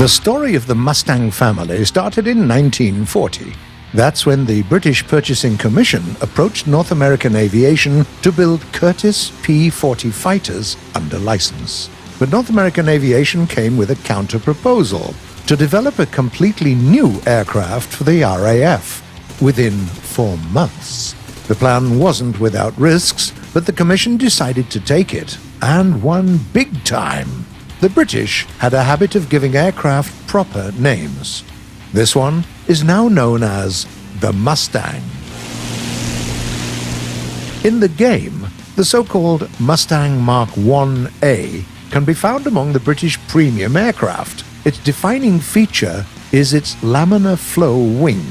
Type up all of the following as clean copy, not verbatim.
The story of the Mustang family started in 1940. That's when the British Purchasing Commission approached North American Aviation to build Curtiss P-40 fighters under license. But North American Aviation came with a counter-proposal to develop a completely new aircraft for the RAF within 4 months. The plan wasn't without risks, but the Commission decided to take it, and won big time. The British had a habit of giving aircraft proper names. This one is now known as the Mustang. In the game, the so-called Mustang Mark 1A can be found among the British premium aircraft. Its defining feature is its laminar flow wing,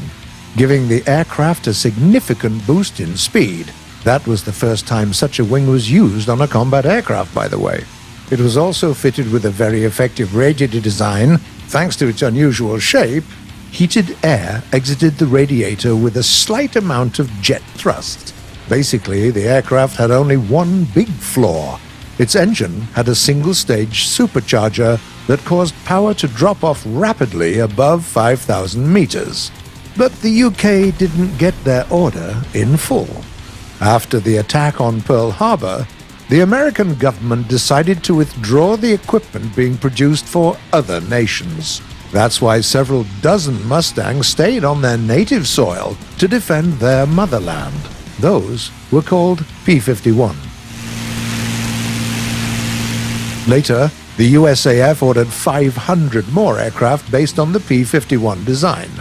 giving the aircraft a significant boost in speed. That was the first time such a wing was used on a combat aircraft, by the way. It was also fitted with a very effective radiator design. Thanks to its unusual shape, heated air exited the radiator with a slight amount of jet thrust. Basically, the aircraft had only one big flaw. Its engine had a single-stage supercharger that caused power to drop off rapidly above 5,000 meters. But the UK didn't get their order in full. After the attack on Pearl Harbor, the American government decided to withdraw the equipment being produced for other nations. That's why several dozen Mustangs stayed on their native soil to defend their motherland. Those were called P-51. Later, the USAF ordered 500 more aircraft based on the P-51 design.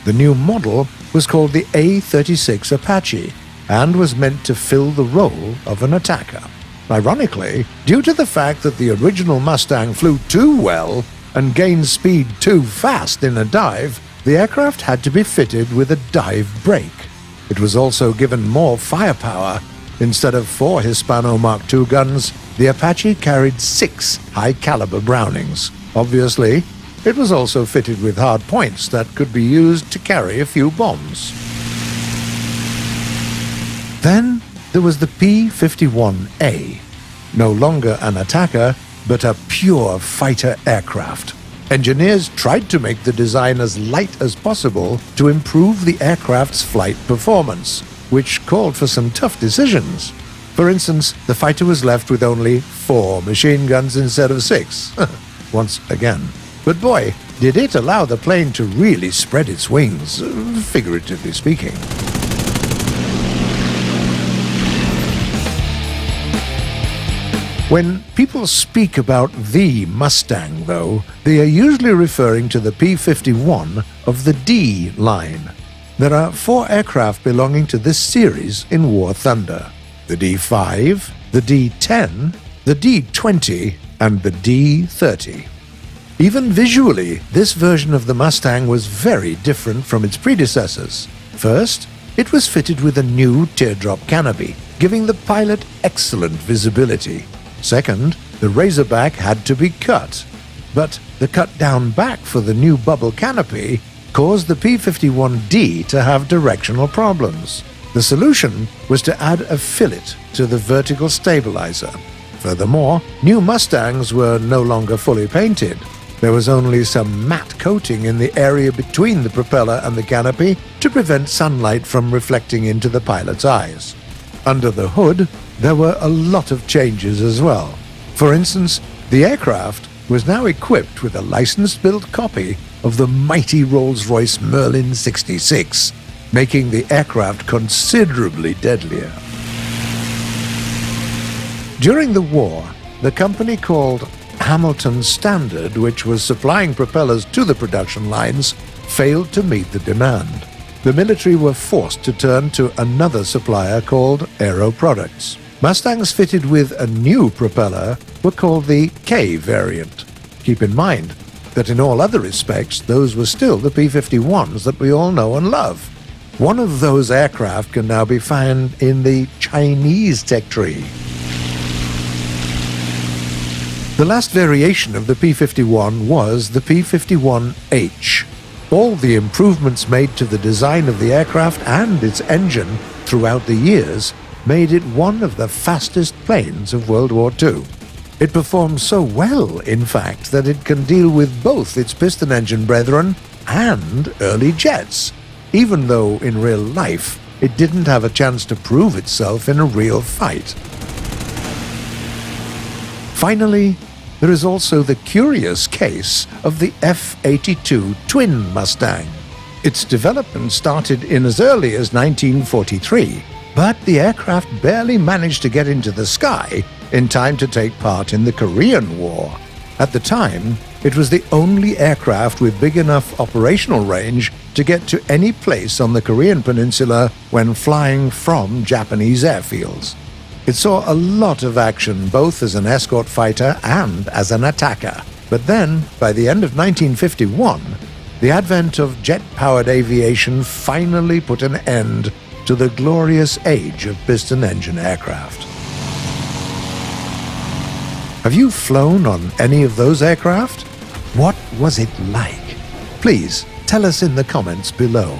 The new model was called the A-36 Apache and was meant to fill the role of an attacker. Ironically, due to the fact that the original Mustang flew too well and gained speed too fast in a dive, the aircraft had to be fitted with a dive brake. It was also given more firepower. Instead of 4 Hispano Mark II guns, the Apache carried 6 high-caliber Brownings. Obviously, it was also fitted with hard points that could be used to carry a few bombs. Then there was the P-51A, no longer an attacker, but a pure fighter aircraft. Engineers tried to make the design as light as possible to improve the aircraft's flight performance, which called for some tough decisions. For instance, the fighter was left with only 4 machine guns instead of 6. Once again. But boy, did it allow the plane to really spread its wings, figuratively speaking. When people speak about the Mustang, though, they are usually referring to the P-51 of the D line. There are 4 aircraft belonging to this series in War Thunder: the D-5, the D-10, the D-20, and the D-30. Even visually, this version of the Mustang was very different from its predecessors. First, it was fitted with a new teardrop canopy, giving the pilot excellent visibility. Second, the Razorback had to be cut, but the cut-down back for the new bubble canopy caused the P-51D to have directional problems. The solution was to add a fillet to the vertical stabilizer. Furthermore, new Mustangs were no longer fully painted. There was only some matte coating in the area between the propeller and the canopy to prevent sunlight from reflecting into the pilot's eyes. Under the hood, there were a lot of changes as well. For instance, the aircraft was now equipped with a licensed-built copy of the mighty Rolls-Royce Merlin 66, making the aircraft considerably deadlier. During the war, the company called Hamilton Standard, which was supplying propellers to the production lines, failed to meet the demand. The military were forced to turn to another supplier called Aero Products. Mustangs fitted with a new propeller were called the K variant. Keep in mind that in all other respects, those were still the P-51s that we all know and love. One of those aircraft can now be found in the Chinese tech tree. The last variation of the P-51 was the P-51H. All the improvements made to the design of the aircraft and its engine throughout the years made it one of the fastest planes of World War II. It performs so well, in fact, that it can deal with both its piston engine brethren and early jets, even though in real life it didn't have a chance to prove itself in a real fight. Finally, there is also the curious case of the F82 Twin Mustang. Its development started in as early as 1943, but the aircraft barely managed to get into the sky in time to take part in the Korean War. At the time, it was the only aircraft with big enough operational range to get to any place on the Korean peninsula when flying from Japanese airfields. It saw a lot of action both as an escort fighter and as an attacker. But then, by the end of 1951, the advent of jet-powered aviation finally put an end to the glorious age of piston-engine aircraft. Have you flown on any of those aircraft? What was it like? Please tell us in the comments below.